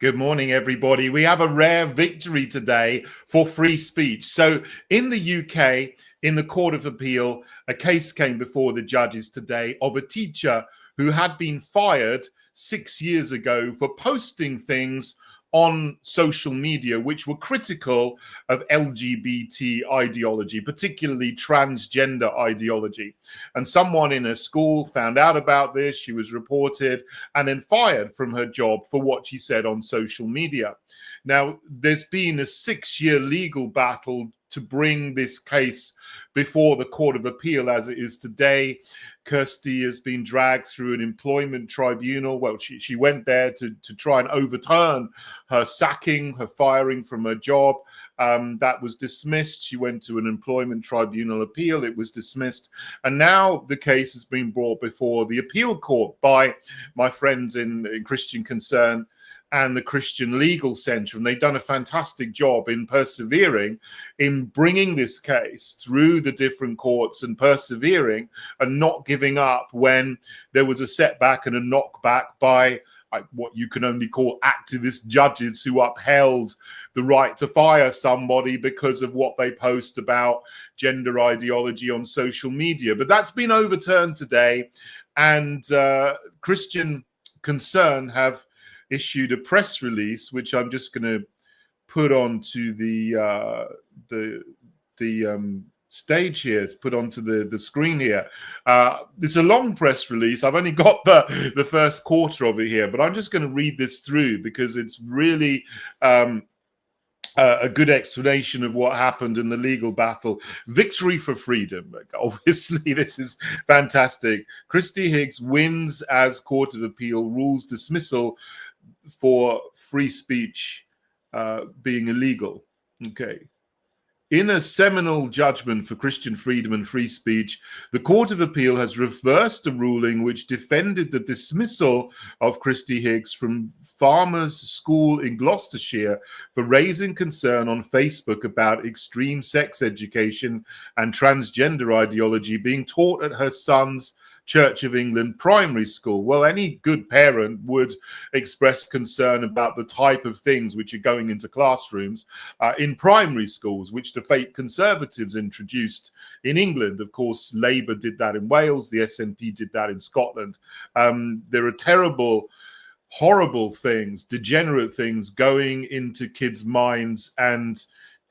Good morning, everybody. We have a rare victory today for free speech. So, in the UK, in the Court of Appeal, a case came before the judges today of a teacher who had been fired 6 years ago for posting things on social media which were critical of LGBT ideology, particularly transgender ideology. And someone in a school found out about this. She was reported and then fired from her job for what she said on social media. Now, there's been a 6-year legal battle to bring this case before the Court of Appeal as it is today. Kirsty has been dragged through an employment tribunal. Well, she went there to try and overturn her sacking, her firing from her job. That was dismissed. She went to an employment tribunal appeal. It was dismissed. And now the case has been brought before the appeal court by my friends in Christian Concern and the Christian Legal Centre. And they've done a fantastic job in persevering in bringing this case through the different courts and persevering and not giving up when there was a setback and a knockback by what you can only call activist judges who upheld the right to fire somebody because of what they post about gender ideology on social media. But that's been overturned today, and Christian Concern have issued a press release, which I'm just going to put onto the stage here. It's put onto the screen here. It's a long press release. I've only got the first quarter of it here, but I'm just going to read this through because it's really a good explanation of what happened in the legal battle. Victory for freedom. Obviously, this is fantastic. Christy Higgs wins as Court of Appeal rules dismissal for free speech being illegal. Okay. In a seminal judgment for Christian freedom and free speech, the Court of Appeal has reversed a ruling which defended the dismissal of Christy Higgs from Farmers School in Gloucestershire for raising concern on Facebook about extreme sex education and transgender ideology being taught at her son's Church of England primary school. Well, any good parent would express concern about the type of things which are going into classrooms in primary schools, which the fake Conservatives introduced in England. Of course, Labour did that in Wales. The SNP did that in Scotland. There are terrible, horrible things, degenerate things going into kids' minds, and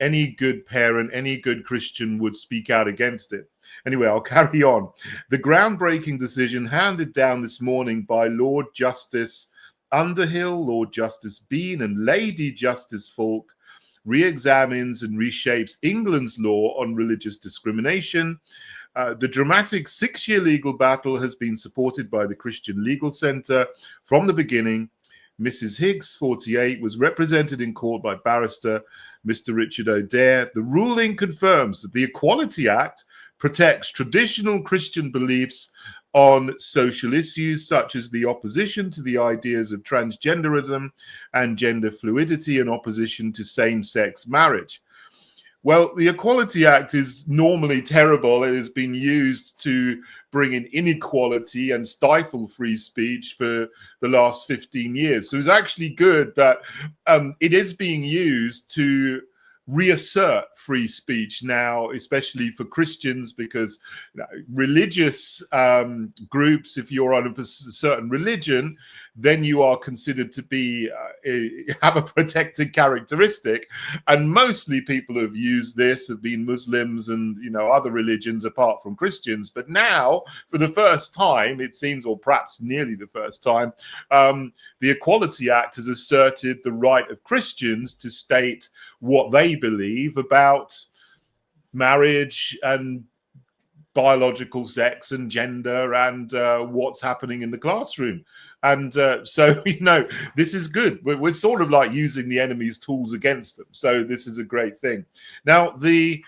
any good parent, any good Christian would speak out against it. Anyway, I'll carry on. The groundbreaking decision handed down this morning by Lord Justice Underhill, Lord Justice Bean, and Lady Justice Falk re-examines and reshapes England's law on religious discrimination. The dramatic 6-year legal battle has been supported by the Christian Legal Centre from the beginning. Mrs. Higgs, 48, was represented in court by barrister Mr. Richard O'Dare. The ruling confirms that the Equality Act protects traditional Christian beliefs on social issues such as the opposition to the ideas of transgenderism and gender fluidity and opposition to same-sex marriage. Well, the Equality Act is normally terrible. It has been used to bring in inequality and stifle free speech for the last 15 years. So it's actually good that it is being used to reassert free speech now, especially for Christians, because religious groups, if you're on a certain religion, then you are considered to be have a protected characteristic. And mostly people who have used this have been Muslims and other religions apart from Christians. But now, for the first time, it seems, or perhaps nearly the first time, the Equality Act has asserted the right of Christians to state what they believe about marriage and biological sex and gender and what's happening in the classroom. And so, this is good. We're sort of like using the enemy's tools against them. So this is a great thing. Now, the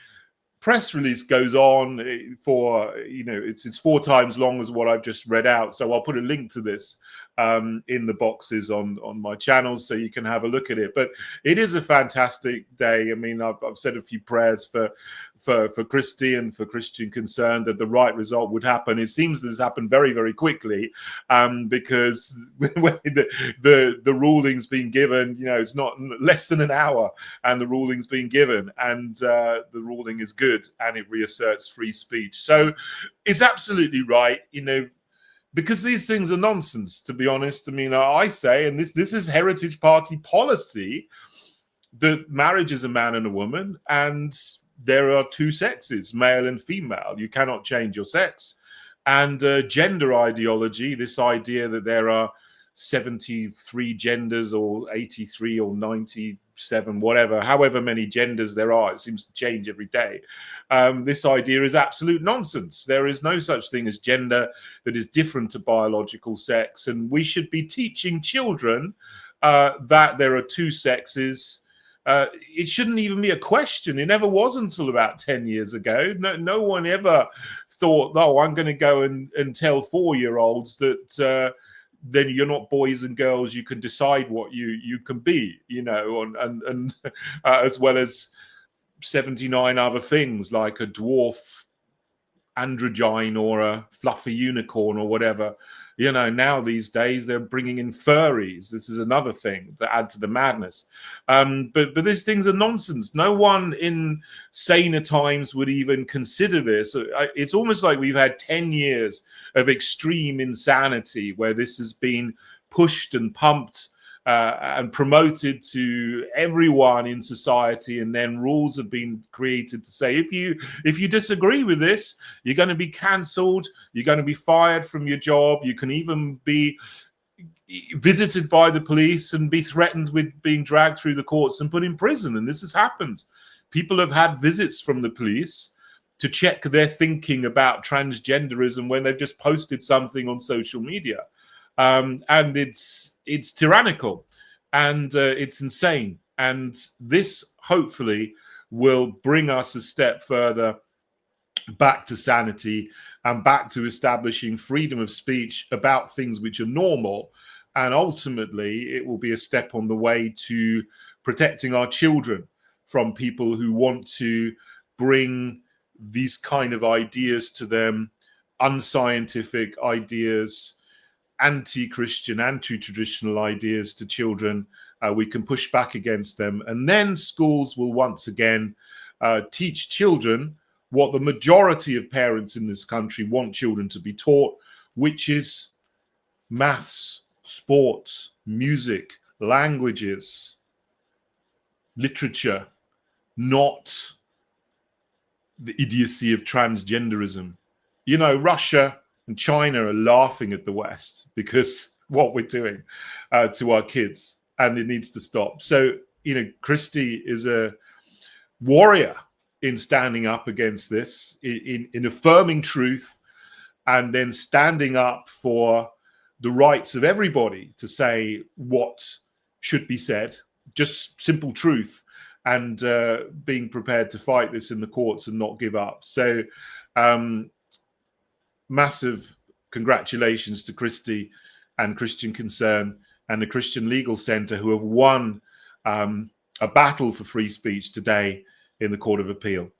press release goes on for, it's 4 times long as what I've just read out. So I'll put a link to this in the boxes on my channels, so you can have a look at it. But it is a fantastic day. I mean, I've said a few prayers for Christie and for Christian Concern that the right result would happen. It seems this happened very, very quickly, because when the ruling's been given, it's not less than an hour, and the ruling's been given, and the ruling is good, and it reasserts free speech. So it's absolutely right, because these things are nonsense, to be honest. I mean, I say, and this is Heritage Party policy, that marriage is a man and a woman, and there are two sexes, male and female. You cannot change your sex. And gender ideology, this idea that there are 73 genders or 83 or 97, whatever, however many genders there are, it seems to change every day. This idea is absolute nonsense. There is no such thing as gender that is different to biological sex. And we should be teaching children that there are two sexes. It shouldn't even be a question. It never was until about 10 years ago. No one ever thought, oh, I'm going to go and tell 4-year-olds that then you're not boys and girls. You can decide what you can be, and as well as 79 other things like a dwarf androgyne or a fluffy unicorn or whatever. Now these days they're bringing in furries. This is another thing to add to the madness. But these things are nonsense. No one in saner times would even consider this. It's almost like we've had 10 years of extreme insanity where this has been pushed and pumped and promoted to everyone in society, and then rules have been created to say if you disagree with this, you're going to be cancelled, you're going to be fired from your job, you can even be visited by the police and be threatened with being dragged through the courts and put in prison. And this has happened. People have had visits from the police to check their thinking about transgenderism when they've just posted something on social media. And it's tyrannical, and it's insane. And this hopefully will bring us a step further back to sanity and back to establishing freedom of speech about things which are normal. And ultimately, it will be a step on the way to protecting our children from people who want to bring these kind of ideas to them, unscientific ideas, anti-Christian, anti-traditional ideas to children. We can push back against them, and then schools will once again teach children what the majority of parents in this country want children to be taught, which is maths, sports, music, languages, literature, not the idiocy of transgenderism. Russia and China are laughing at the West because what we're doing to our kids, and it needs to stop. So, Christie is a warrior in standing up against this, in affirming truth, and then standing up for the rights of everybody to say what should be said, just simple truth, and being prepared to fight this in the courts and not give up. So, massive congratulations to Christie and Christian Concern and the Christian Legal Centre, who have won a battle for free speech today in the Court of Appeal.